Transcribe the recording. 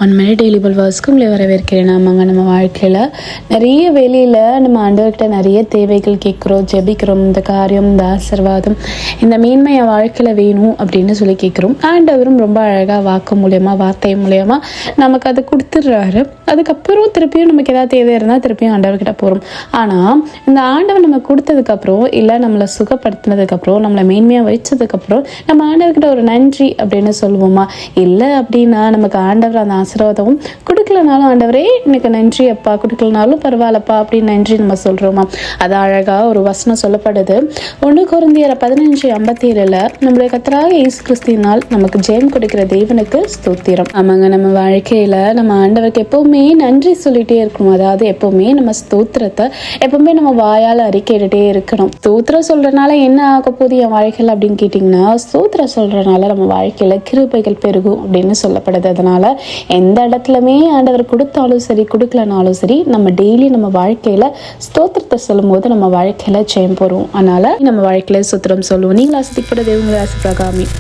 One minute daily பல்வாஸ்க்கு உங்களை வரவேற்கிறேன். நம்ம வாழ்க்கையில் நிறைய வேலையில் நம்ம ஆண்டவர்கிட்ட நிறைய தேவைகள் கேட்குறோம், ஜெபிக்கிறோம். இந்த காரியம், இந்த ஆசீர்வாதம், இந்த மேன்மையை வாழ்க்கையில் வேணும் அப்படின்னு சொல்லி கேட்குறோம். ஆண்டவரும் ரொம்ப அழகாக வாக்கு மூலியமாக, வார்த்தை மூலியமாக நமக்கு அதை கொடுத்துட்றாரு. அதுக்கப்புறம் திருப்பியும் நமக்கு ஏதாவது தேவை இருந்தால் திருப்பியும் ஆண்டவர்கிட்ட போகிறோம். ஆனால் இந்த ஆண்டவர் நம்ம கொடுத்ததுக்கப்புறம், இல்லை நம்மளை சுகப்படுத்தினதுக்கப்புறம், நம்மளை மேன்மையாக வச்சதுக்கப்புறம் நம்ம ஆண்டவர்கிட்ட ஒரு நன்றி அப்படின்னு சொல்லுவோமா? இல்லை அப்படின்னா நமக்கு ஆண்டவர் அந்த ஆசீர்வாதம் கொடுக்கலனாலும், ஆண்டவரே எனக்கு நன்றி அப்பா, கொடுக்கலனாலும் பரவாயில்லப்பா அப்படின்னு நன்றி நம்ம சொல்கிறோமா? அது அழகாக ஒரு வசனம் சொல்லப்படுது. 1 கொரிந்தியர் 15:57 நம்முடைய கர்த்தராகிய இயேசு கிறிஸ்துவினால் நமக்கு ஜெயம் கொடுக்கிற தேவனுக்கு ஸ்தோத்திரம். ஆமாங்க, நம்ம வாழ்க்கையில் நம்ம ஆண்டவருக்கு எப்போவுமே நன்றி சொல்லிகிட்டே இருக்கணும். அதாவது எப்போவுமே நம்ம ஸ்தோத்திரத்தை எப்போவுமே நம்ம வாயால் அறிக்கையிட்டே இருக்கணும். ஸ்தோத்திரம் சொல்கிறனால என்ன ஆக போகுது என் வாழ்க்கையில் அப்படின்னு கேட்டிங்கன்னா, ஸ்தோத்திரம் சொல்கிறனால நம்ம வாழ்க்கையில் கிருபைகள் பெருகும் அப்படின்னு சொல்லப்படுது. அதனால் எந்த இடத்துலையுமே ஆண்டவர் கொடுத்தாலும் சரி, கொடுக்கலனாலும் சரி, நம்ம டெய்லி நம்ம வாழ்க்கையில் ஸ்தோத்திரத்தை சொல்லும் போது நம்ம வாழ்க்கையில் ஜெயம் போகிறோம். அதனால் நம்ம வாழ்க்கையில் ஸ்தோத்திரம் சொல்லுவோம். நீங்கள் ஆசிரியப்பட தேவங்களை ஆசிர்வதிப்பாராக. ஆமென்.